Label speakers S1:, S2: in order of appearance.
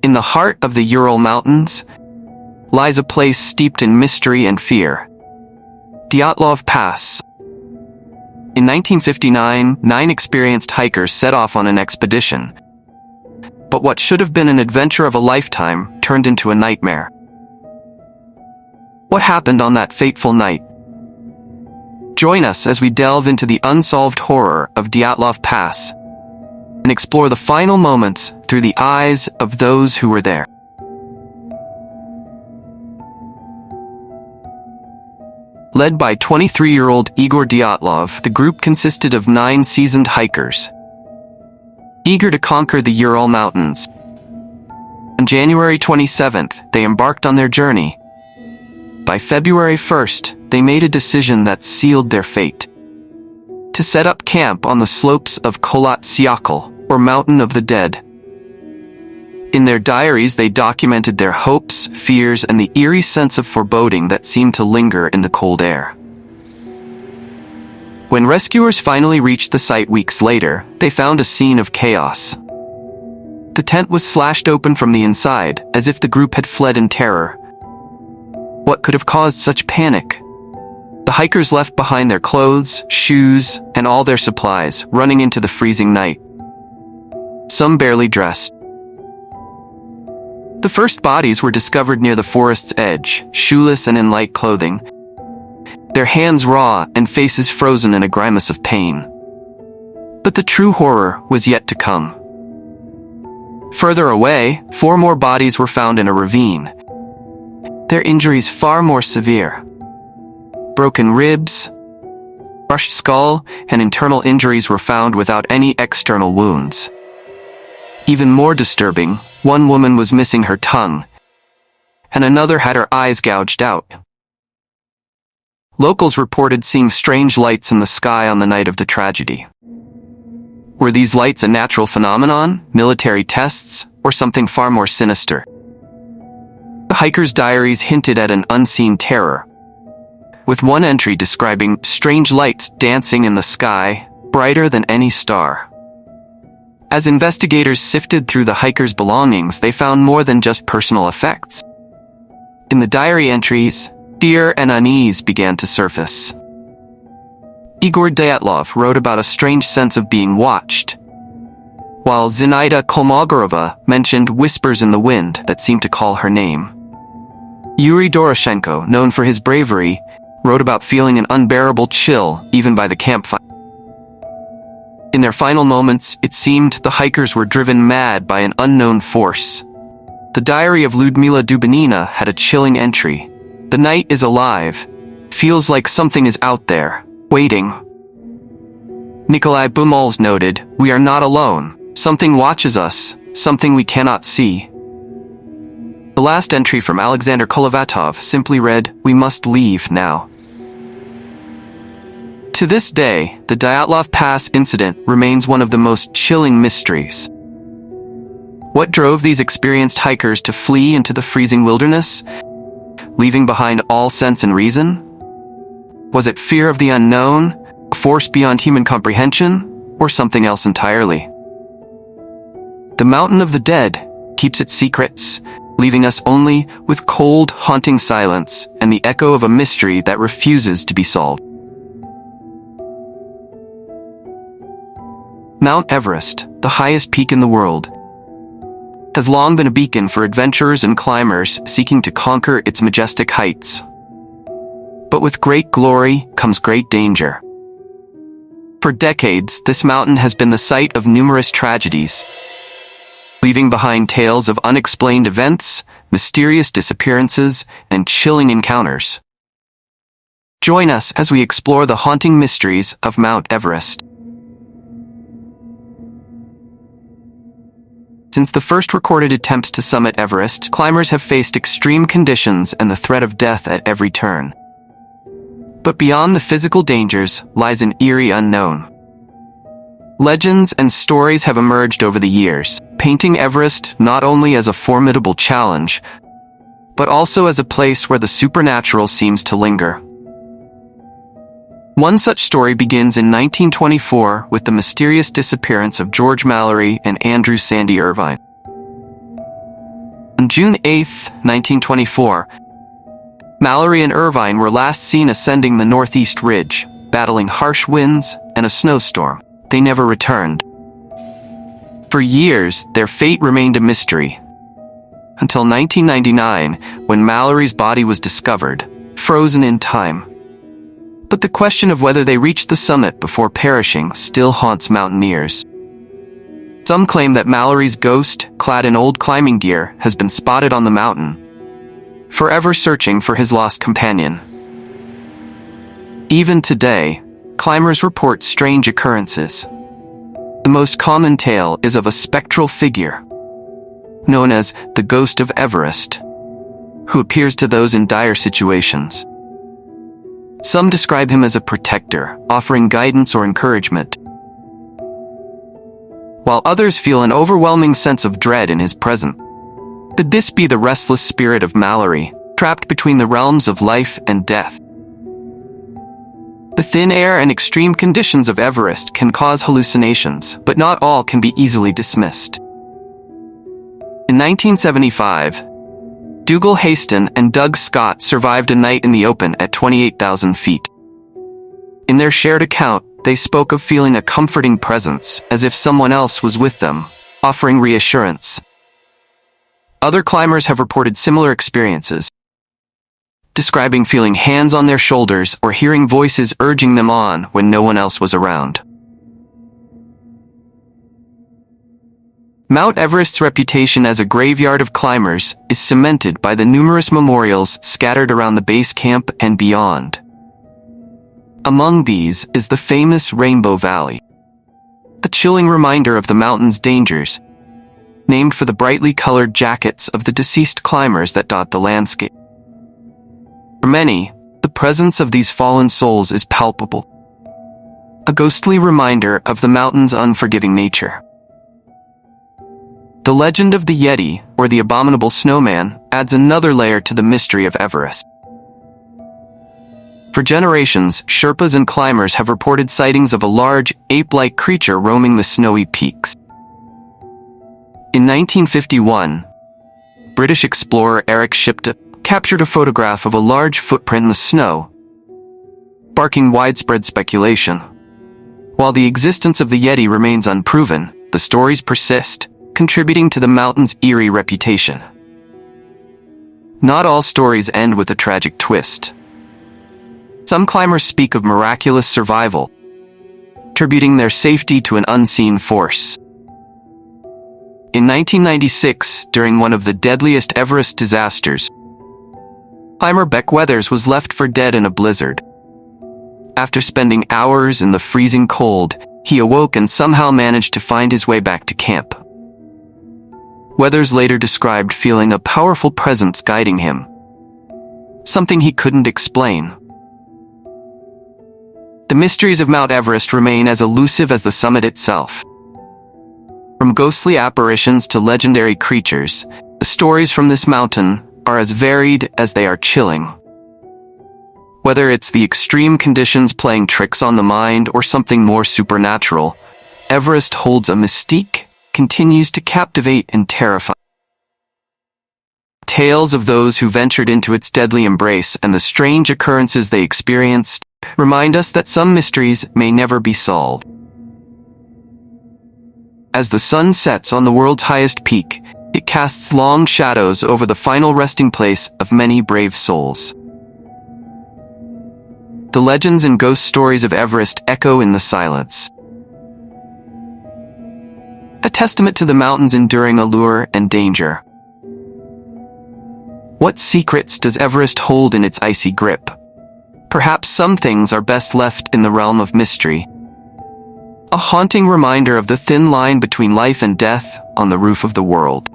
S1: In the heart of the Ural Mountains lies a place steeped in mystery and fear. Dyatlov Pass. In 1959, 9 experienced hikers set off on an expedition. But what should have been an adventure of a lifetime turned into a nightmare. What happened on that fateful night? Join us as we delve into the unsolved horror of Dyatlov Pass and explore the final moments through the eyes of those who were there. Led by 23-year-old Igor Dyatlov, the group consisted of 9 seasoned hikers, eager to conquer the Ural Mountains. On January 27th, they embarked on their journey. By February 1st, they made a decision that sealed their fate: to set up camp on the slopes of Kholat Syakhl, or Mountain of the Dead. In their diaries, they documented their hopes, fears, and the eerie sense of foreboding that seemed to linger in the cold air. When rescuers finally reached the site weeks later, they found a scene of chaos. The tent was slashed open from the inside, as if the group had fled in terror. What could have caused such panic? The hikers left behind their clothes, shoes, and all their supplies, running into the freezing night. Some barely dressed. The first bodies were discovered near the forest's edge, shoeless and in light clothing, their hands raw and faces frozen in a grimace of pain. But the true horror was yet to come. Further away, 4 more bodies were found in a ravine, their injuries far more severe. Broken ribs, crushed skull, and internal injuries were found without any external wounds. Even more disturbing, one woman was missing her tongue, and another had her eyes gouged out. Locals reported seeing strange lights in the sky on the night of the tragedy. Were these lights a natural phenomenon, military tests, or something far more sinister? The hikers' diaries hinted at an unseen terror, with one entry describing strange lights dancing in the sky, brighter than any star. As investigators sifted through the hikers' belongings, they found more than just personal effects. In the diary entries, fear and unease began to surface. Igor Dyatlov wrote about a strange sense of being watched, while Zinaida Kolmogorova mentioned whispers in the wind that seemed to call her name. Yuri Doroshenko, known for his bravery, wrote about feeling an unbearable chill even by the campfire. In their final moments, it seemed the hikers were driven mad by an unknown force. The diary of Lyudmila Dubinina had a chilling entry. "The night is alive. Feels like something is out there, waiting." Nikolai Bumols noted, "We are not alone. Something watches us, something we cannot see." The last entry from Alexander Kolovatov simply read, "We must leave now." To this day, the Dyatlov Pass incident remains one of the most chilling mysteries. What drove these experienced hikers to flee into the freezing wilderness, leaving behind all sense and reason? Was it fear of the unknown, a force beyond human comprehension, or something else entirely? The Mountain of the Dead keeps its secrets, leaving us only with cold, haunting silence and the echo of a mystery that refuses to be solved. Mount Everest, the highest peak in the world, has long been a beacon for adventurers and climbers seeking to conquer its majestic heights. But with great glory comes great danger. For decades, this mountain has been the site of numerous tragedies, leaving behind tales of unexplained events, mysterious disappearances, and chilling encounters. Join us as we explore the haunting mysteries of Mount Everest. Since the first recorded attempts to summit Everest, climbers have faced extreme conditions and the threat of death at every turn. But beyond the physical dangers lies an eerie unknown. Legends and stories have emerged over the years, painting Everest not only as a formidable challenge, but also as a place where the supernatural seems to linger. One such story begins in 1924 with the mysterious disappearance of George Mallory and Andrew Sandy Irvine. On June 8, 1924, Mallory and Irvine were last seen ascending the northeast ridge, battling harsh winds and a snowstorm. They never returned. For years, their fate remained a mystery, until 1999, when Mallory's body was discovered, frozen in time. But the question of whether they reached the summit before perishing still haunts mountaineers. Some claim that Mallory's ghost, clad in old climbing gear, has been spotted on the mountain, forever searching for his lost companion. Even today, climbers report strange occurrences. The most common tale is of a spectral figure, known as the Ghost of Everest, who appears to those in dire situations. Some describe him as a protector, offering guidance or encouragement, while others feel an overwhelming sense of dread in his presence. Could this be the restless spirit of Mallory, trapped between the realms of life and death? The thin air and extreme conditions of Everest can cause hallucinations, but not all can be easily dismissed. In 1975, Dougal Haston and Doug Scott survived a night in the open at 28,000 feet. In their shared account, they spoke of feeling a comforting presence, as if someone else was with them, offering reassurance. Other climbers have reported similar experiences, describing feeling hands on their shoulders or hearing voices urging them on when no one else was around. Mount Everest's reputation as a graveyard of climbers is cemented by the numerous memorials scattered around the base camp and beyond. Among these is the famous Rainbow Valley, a chilling reminder of the mountain's dangers, named for the brightly colored jackets of the deceased climbers that dot the landscape. For many, the presence of these fallen souls is palpable, a ghostly reminder of the mountain's unforgiving nature. The legend of the Yeti, or the abominable snowman, adds another layer to the mystery of Everest. For generations, Sherpas and climbers have reported sightings of a large, ape-like creature roaming the snowy peaks. In 1951, British explorer Eric Shipton captured a photograph of a large footprint in the snow, sparking widespread speculation. While the existence of the Yeti remains unproven, the stories persist, contributing to the mountain's eerie reputation. Not all stories end with a tragic twist. Some climbers speak of miraculous survival, attributing their safety to an unseen force. In 1996, during one of the deadliest Everest disasters, climber Beck Weathers was left for dead in a blizzard. After spending hours in the freezing cold, he awoke and somehow managed to find his way back to camp. Weathers later described feeling a powerful presence guiding him, something he couldn't explain. The mysteries of Mount Everest remain as elusive as the summit itself. From ghostly apparitions to legendary creatures, the stories from this mountain are as varied as they are chilling. Whether it's the extreme conditions playing tricks on the mind or something more supernatural, Everest holds a mystique, continues to captivate and terrify. Tales of those who ventured into its deadly embrace and the strange occurrences they experienced remind us that some mysteries may never be solved. As the sun sets on the world's highest peak, it casts long shadows over the final resting place of many brave souls. The legends and ghost stories of Everest echo in the silence, a testament to the mountain's enduring allure and danger. What secrets does Everest hold in its icy grip? Perhaps some things are best left in the realm of mystery. A haunting reminder of the thin line between life and death on the roof of the world.